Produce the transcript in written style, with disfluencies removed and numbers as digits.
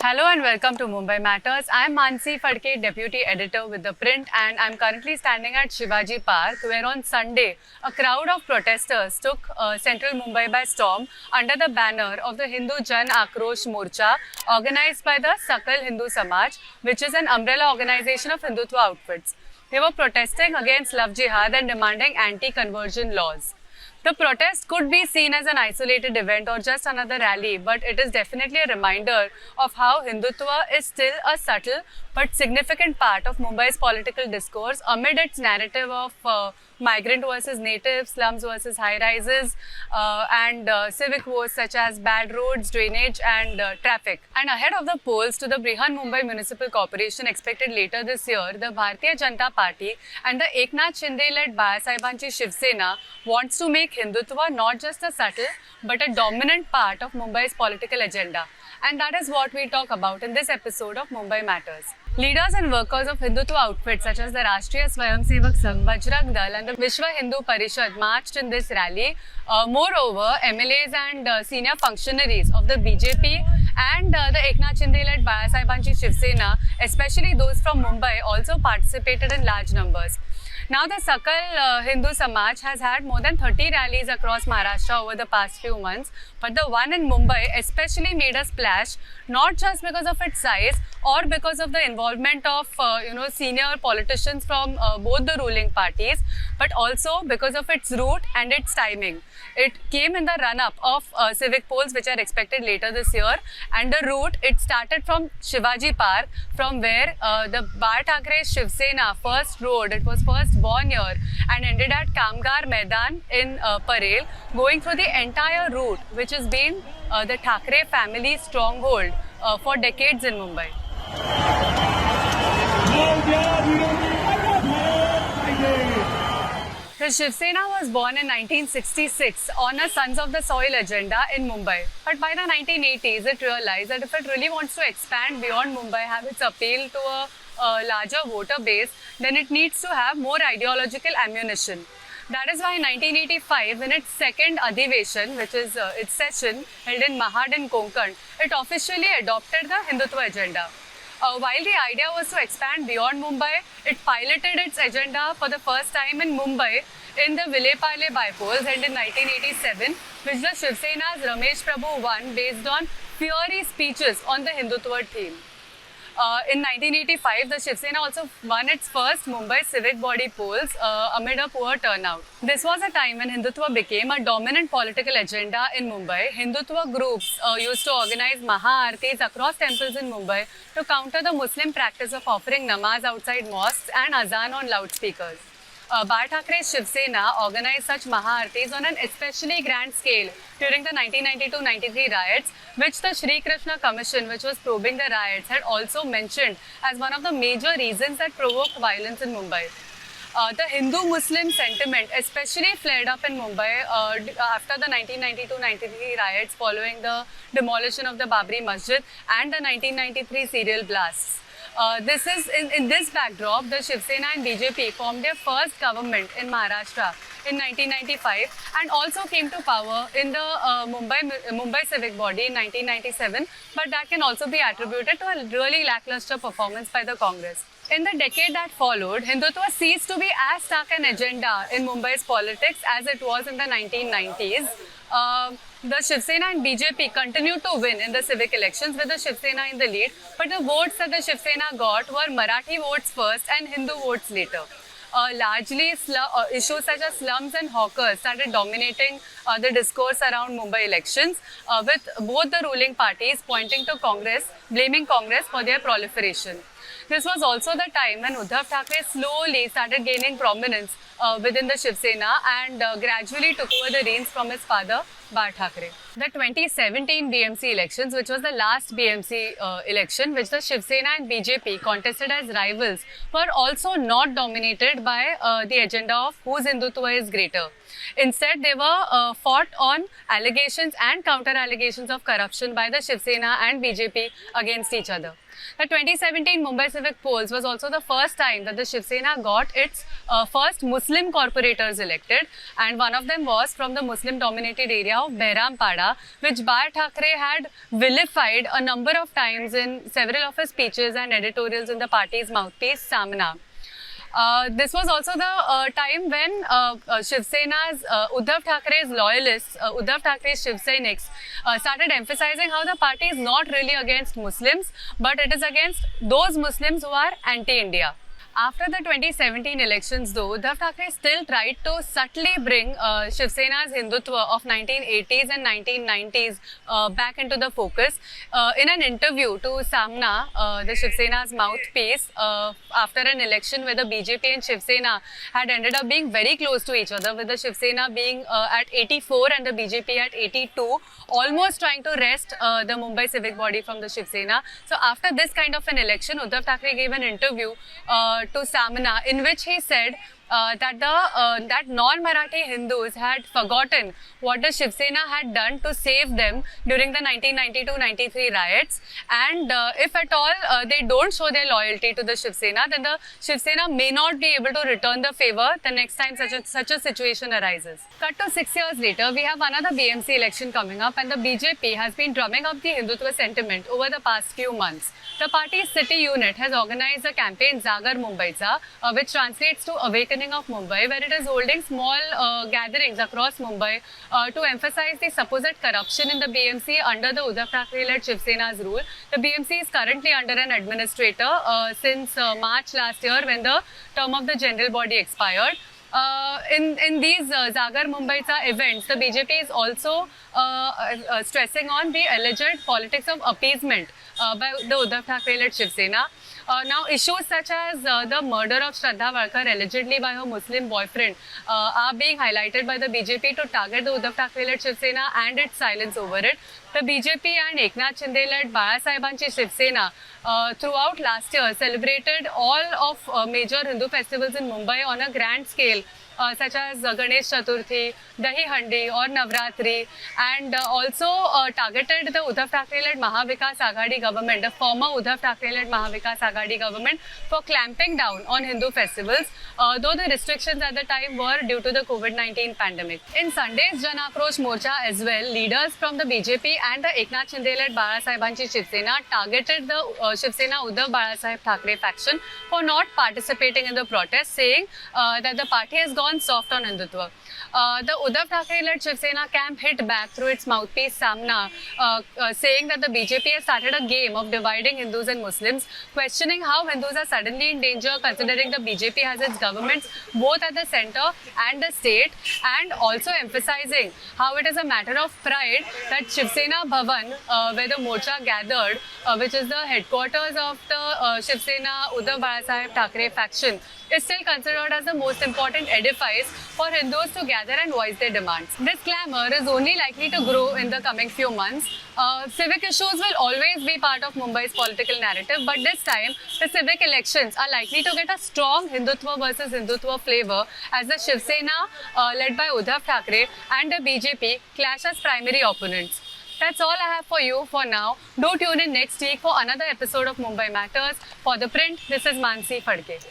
Hello and welcome to Mumbai Matters. I am Mansi Phadke, Deputy Editor with ThePrint, and I am currently standing at Shivaji Park, where on Sunday a crowd of protesters took central Mumbai by storm under the banner of the Hindu Jan Akrosh Morcha, organized by the Sakal Hindu Samaj, which is an umbrella organization of Hindutva outfits. They were protesting against love jihad and demanding anti-conversion laws. The protest could be seen as an isolated event or just another rally, but it is definitely a reminder of how Hindutva is still a subtle but significant part of Mumbai's political discourse amid its narrative of migrant versus native, slums versus high-rises, and civic woes such as bad roads, drainage and traffic. And ahead of the polls to the Brihan Mumbai Municipal Corporation expected later this year, the Bharatiya Janata Party and the Eknath Shinde-led Bayasahebanchi Shiv Sena wants to make Hindutva not just a subtle but a dominant part of Mumbai's political agenda. And that is what we talk about in this episode of Mumbai Matters. Leaders and workers of Hindutva outfits such as the Rashtriya Swayamsevak Sangh, Bajrang Dal and the Vishwa Hindu Parishad marched in this rally. Moreover, MLAs and senior functionaries of the BJP and the Eknath Shinde-led Bayasahebanchi Shiv Sena, especially those from Mumbai, also participated in large numbers. Now, the Sakal Hindu Samaj has had more than 30 rallies across Maharashtra over the past few months, but the one in Mumbai especially made a splash, not just because of its size or because of the involvement of senior politicians from both the ruling parties, but also because of its route and its timing. It came in the run-up of civic polls which are expected later this year, and the route, it started from Shivaji Park, from where the Thackeray Shiv Sena first rode. It was first born here and ended at Kamgar Maidan in Parel, going through the entire route which has been the Thackeray family stronghold for decades in Mumbai. The Shiv Sena was born in 1966 on a Sons of the Soil agenda in Mumbai. But by the 1980s, it realized that if it really wants to expand beyond Mumbai, have its appeal to a larger voter base, then it needs to have more ideological ammunition. That is why in 1985, in its second Adhiveshan, which is its session held in Mahad in Konkan, it officially adopted the Hindutva agenda. While the idea was to expand beyond Mumbai, it piloted its agenda for the first time in Mumbai in the Vilepale bypolls held in 1987, which the Shiv Sena's Ramesh Prabhu won based on fiery speeches on the Hindutva theme. In 1985, the Shiv Sena also won its first Mumbai civic body polls amid a poor turnout. This was a time when Hindutva became a dominant political agenda in Mumbai. Hindutva groups used to organize Maha-Aartis across temples in Mumbai to counter the Muslim practice of offering namaz outside mosques and azan on loudspeakers. Thackeray Shiv Sena organized such Maha-Aartis on an especially grand scale during the 1992-93 riots, which the Shri Krishna Commission, which was probing the riots, had also mentioned as one of the major reasons that provoked violence in Mumbai. The Hindu-Muslim sentiment especially flared up in Mumbai after the 1992-93 riots following the demolition of the Babri Masjid and the 1993 serial blasts. This is in this backdrop, the Shiv Sena and BJP formed their first government in Maharashtra in 1995 and also came to power in the Mumbai civic body in 1997, but that can also be attributed to a really lackluster performance by the Congress. In the decade that followed, Hindutva ceased to be as stark an agenda in Mumbai's politics as it was in the 1990s. The Shiv Sena and BJP continued to win in the civic elections with the Shiv Sena in the lead, but the votes that the Shiv Sena got were Marathi votes first and Hindu votes later. Largely, issues such as slums and hawkers started dominating the discourse around Mumbai elections, with both the ruling parties pointing to Congress, blaming Congress for their proliferation. This was also the time when Uddhav Thackeray slowly started gaining prominence within the Shiv Sena and gradually took over the reins from his father, Bal Thackeray. The 2017 BMC elections, which was the last BMC election, which the Shiv Sena and BJP contested as rivals, were also not dominated by the agenda of whose Hindutva is greater. Instead, they were fought on allegations and counter-allegations of corruption by the Shiv Sena and BJP against each other. The 2017 Mumbai civic polls was also the first time that the Shiv Sena got its first Muslim corporators elected, and one of them was from the Muslim-dominated area of Behrampada, which Bar Thackeray had vilified a number of times in several of his speeches and editorials in the party's mouthpiece, Samna. This was also the time when Shiv Sena's Uddhav Thackeray's loyalists, Uddhav Thackeray's Shiv Senics, started emphasizing how the party is not really against Muslims, but it is against those Muslims who are anti-India. After the 2017 elections, though, Uddhav Thackeray still tried to subtly bring Shiv Sena's Hindutva of 1980s and 1990s back into the focus. In an interview to Samna, the Shiv Sena's mouthpiece, after an election where the BJP and Shiv Sena had ended up being very close to each other, with the Shiv Sena being at 84 and the BJP at 82, almost trying to wrest the Mumbai civic body from the Shiv Sena. So after this kind of an election, Uddhav Thackeray gave an interview to Samna, in which he said that non-Marathi Hindus had forgotten what the Shiv Sena had done to save them during the 1992-93 riots, and if at all they don't show their loyalty to the Shiv Sena, then the Shiv Sena may not be able to return the favor the next time such a situation arises. Cut to 6 years later, we have another BMC election coming up, and the BJP has been drumming up the Hindutva sentiment over the past few months. The party's city unit has organized a campaign, Jagar Mumbaicha, which translates to Awakening of Mumbai, where it is holding small gatherings across Mumbai to emphasize the supposed corruption in the BMC under the Uddhav Thackeray-led Shiv Sena's rule. The BMC is currently under an administrator since March last year, when the term of the general body expired. In these Jagar Mumbaicha events, the BJP is also stressing on the alleged politics of appeasement by the Uddhav Thackeray-led Shiv Sena. Now, issues such as the murder of Shraddha Walkar allegedly by her Muslim boyfriend are being highlighted by the BJP to target the Uddhav Thackeray-led Shiv Sena and its silence over it. The BJP and Eknath Shinde-led Balasahebanchi Shiv Sena throughout last year celebrated all of major Hindu festivals in Mumbai on a grand scale, such as Ganesh Chaturthi, Dahi Handi or Navratri, and also targeted the Uddhav Thackeray-led Mahavikas Aghadi government, the former Uddhav Thackeray-led Mahavikas Aghadi government, for clamping down on Hindu festivals, though the restrictions at the time were due to the COVID-19 pandemic. In Sunday's Jan Akrosh Morcha as well, leaders from the BJP and the Eknath Shinde-led Balasahebanchi Shiv Sena targeted the Shiv Sena Uddhav Balasaheb Thackeray faction for not participating in the protest, saying that the party has gone soft on Hindutva. The Uddhav Thackeray-led Shiv Sena camp hit back through its mouthpiece Samna, saying that the BJP has started a game of dividing Hindus and Muslims, questioning how Hindus are suddenly in danger considering the BJP has its governments both at the centre and the state, and also emphasizing how it is a matter of pride that Shiv Sena Bhavan, where the Morcha gathered, which is the headquarters of the Shiv Sena Uddhav Balasaheb Thackeray faction, is still considered as the most important edifice for Hindus to gather and voice their demands. This clamour is only likely to grow in the coming few months. Civic issues will always be part of Mumbai's political narrative, but this time the civic elections are likely to get a strong Hindutva versus Hindutva flavour, as the Shiv Sena, led by Uddhav Thackeray, and the BJP clash as primary opponents. That's all I have for you for now. Do tune in next week for another episode of Mumbai Matters. For ThePrint, this is Mansi Phadke.